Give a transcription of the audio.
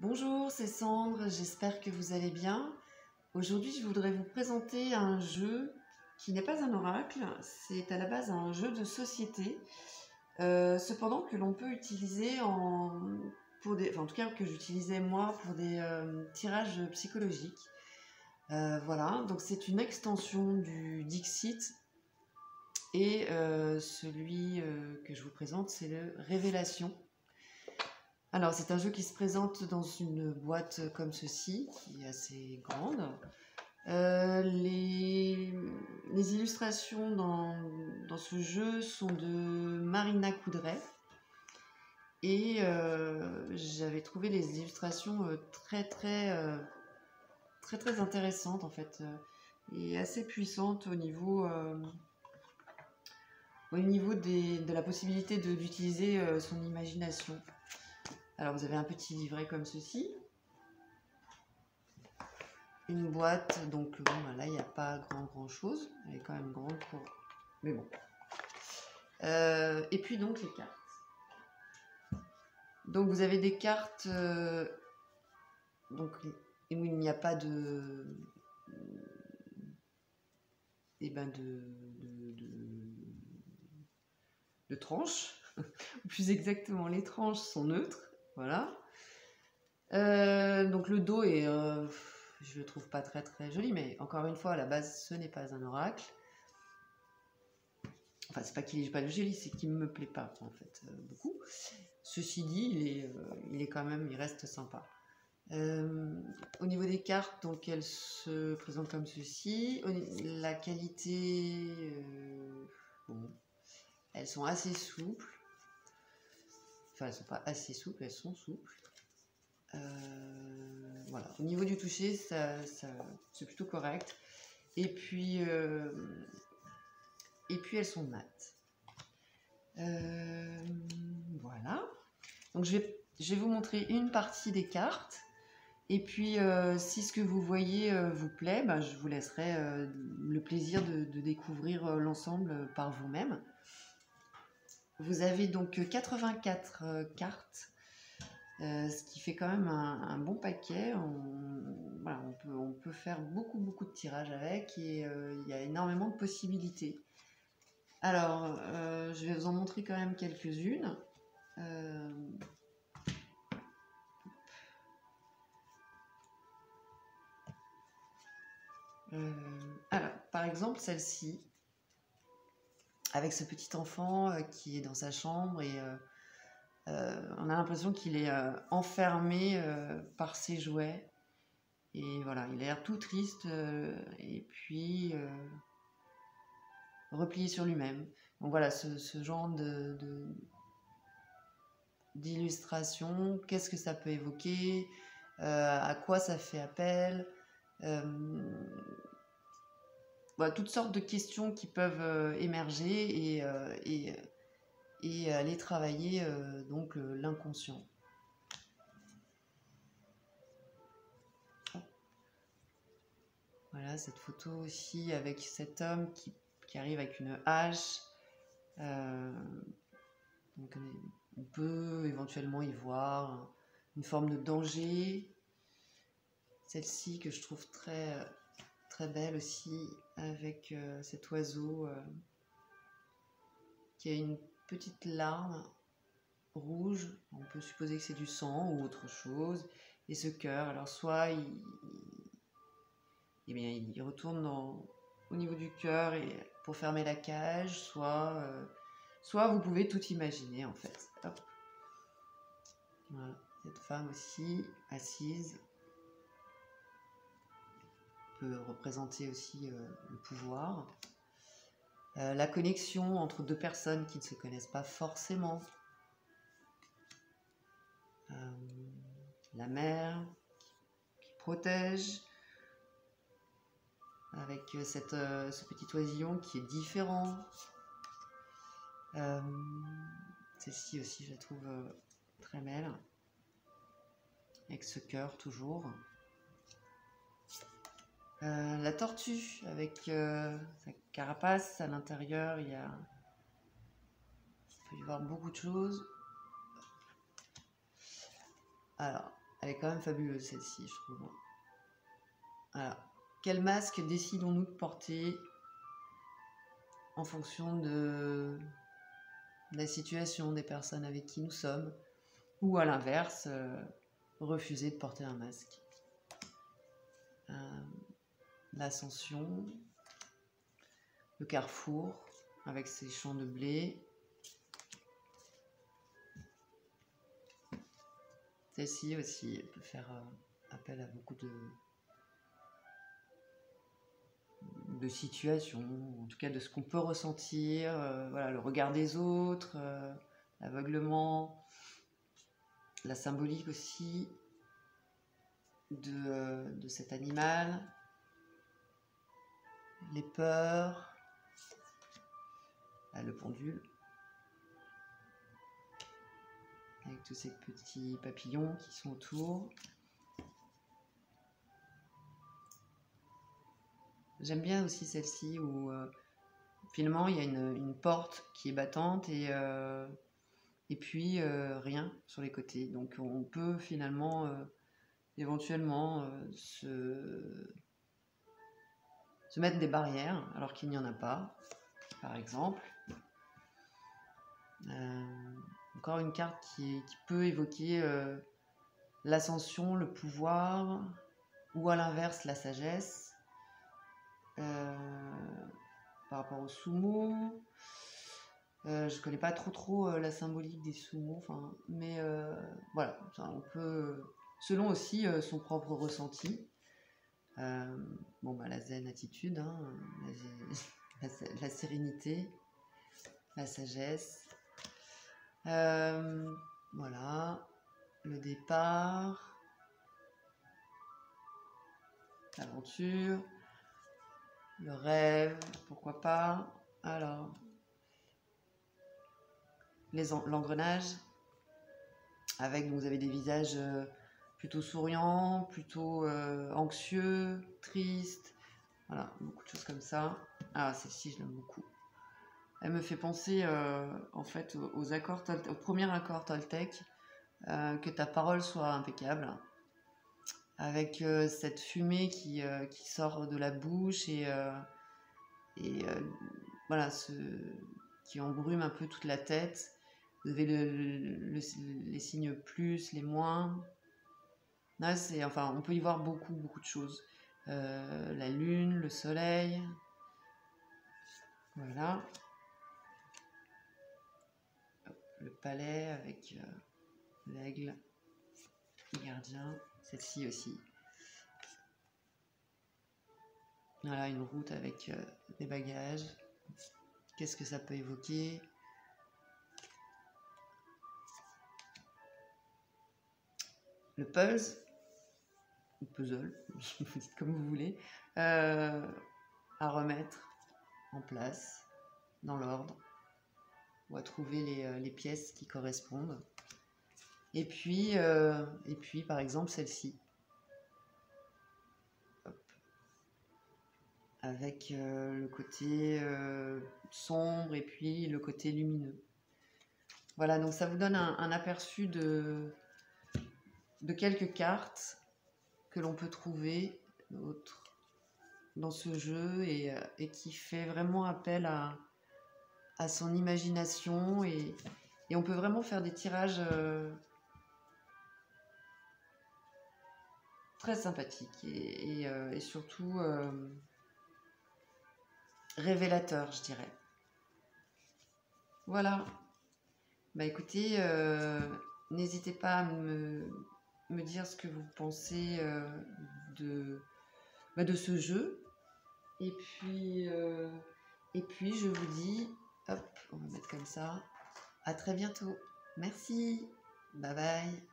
Bonjour, c'est Sandre, j'espère que vous allez bien. Aujourd'hui, je voudrais vous présenter un jeu qui n'est pas un oracle, c'est à la base un jeu de société, cependant que l'on peut utiliser en tout cas que j'utilisais moi pour des tirages psychologiques. Voilà, donc c'est une extension du Dixit et celui que je vous présente, c'est le Révélation. Alors, c'est un jeu qui se présente dans une boîte comme ceci, qui est assez grande. Les illustrations dans ce jeu sont de Marina Coudray. Et j'avais trouvé les illustrations très intéressantes en fait, et assez puissantes au niveau de la possibilité d'utiliser son imagination. Alors vous avez un petit livret comme ceci, une boîte, donc bon, là il n'y a pas grand chose, elle est quand même grande pour... mais bon. Et puis donc les cartes. Donc vous avez des cartes donc, où il n'y a pas de... de tranches, ou plus exactement les tranches sont neutres, voilà. Donc le dos est, je le trouve pas très joli, mais encore une fois, à la base, ce n'est pas un oracle. Enfin, c'est pas qu'il est pas joli, c'est qu'il me plaît pas, en fait, beaucoup. Ceci dit, il est quand même, il reste sympa. Au niveau des cartes, donc elles se présentent comme ceci. La qualité, bon, elles sont assez souples. Enfin, elles sont pas assez souples, elles sont souples. Voilà. Au niveau du toucher, c'est plutôt correct. Et puis elles sont mates. Voilà. Donc je vais vous montrer une partie des cartes. Et puis si ce que vous voyez vous plaît, je vous laisserai le plaisir de découvrir l'ensemble par vous-même. Vous avez donc 84 cartes. Ce qui fait quand même un bon paquet. Voilà, on peut faire beaucoup de tirages avec et il y a énormément de possibilités. Alors, je vais vous en montrer quand même quelques-unes. Alors, par exemple, celle-ci, avec ce petit enfant qui est dans sa chambre et on a l'impression qu'il est enfermé par ses jouets. Et voilà, il a l'air tout triste et puis replié sur lui-même. Donc voilà, ce genre d'illustration, qu'est-ce que ça peut évoquer, à quoi ça fait appel, voilà, toutes sortes de questions qui peuvent émerger et aller travailler donc l'inconscient. Voilà cette photo aussi avec cet homme qui arrive avec une hache. Donc on peut éventuellement y voir une forme de danger. Celle-ci que je trouve très belle aussi, avec cet oiseau qui a une petite larme rouge. On peut supposer que c'est du sang ou autre chose. Et ce cœur, alors soit il retourne au niveau du cœur pour fermer la cage, soit vous pouvez tout imaginer en fait. Hop. Voilà, cette femme aussi assise peut représenter aussi le pouvoir, la connexion entre deux personnes qui ne se connaissent pas forcément, la mère qui protège avec ce petit oisillon qui est différent. Celle-ci aussi je la trouve très belle, avec ce cœur toujours. La tortue avec sa carapace à l'intérieur, il peut y voir beaucoup de choses. Alors, Elle est quand même fabuleuse celle-ci, je trouve. Voilà. Quel masque décidons-nous de porter en fonction de la situation des personnes avec qui nous sommes, ou à l'inverse, refuser de porter un masque. L'ascension, le carrefour avec ses champs de blé. Celle-ci aussi, elle peut faire appel à beaucoup de situations, en tout cas de ce qu'on peut ressentir, voilà, le regard des autres, l'aveuglement, la symbolique aussi de cet animal, les peurs, là, le pendule, avec tous ces petits papillons qui sont autour. J'aime bien aussi celle-ci où finalement il y a une porte qui est battante et puis rien sur les côtés. Donc on peut finalement éventuellement se mettre des barrières alors qu'il n'y en a pas, par exemple. Encore une carte qui peut évoquer l'ascension, le pouvoir, ou à l'inverse la sagesse. Par rapport au sumo, je connais pas trop la symbolique des sumos, mais voilà, on peut, selon aussi son propre ressenti. Bon, bah, la zen attitude, hein, la sérénité, la sagesse. Voilà, le départ, l'aventure, le rêve, pourquoi pas. Alors, l'engrenage, avec, vous avez des visages plutôt souriants, plutôt anxieux, tristes, voilà, beaucoup de choses comme ça. Ah, celle-ci, je l'aime beaucoup. Elle me fait penser en fait aux accords, au premier accord Toltec, que ta parole soit impeccable, avec cette fumée qui sort de la bouche et voilà, qui embrume un peu toute la tête. Vous avez les signes plus, les moins. Là, enfin, on peut y voir beaucoup de choses. La lune, le soleil. Voilà. Le palais avec l'aigle, le gardien. Celle-ci aussi. Voilà, une route avec des bagages. Qu'est-ce que ça peut évoquer? Le puzzle, ou puzzle, vous dites comme vous voulez, à remettre en place, dans l'ordre, ou à trouver les pièces qui correspondent. Et puis par exemple, celle-ci. Avec le côté sombre et puis le côté lumineux. Voilà, donc ça vous donne un aperçu de quelques cartes que l'on peut trouver dans ce jeu et qui fait vraiment appel à son imagination et on peut vraiment faire des tirages très sympathiques et surtout révélateurs, je dirais. Voilà. Bah écoutez, n'hésitez pas à me dire ce que vous pensez de ce jeu. Et puis je vous dis, hop, on va mettre comme ça. À très bientôt. Merci. Bye bye.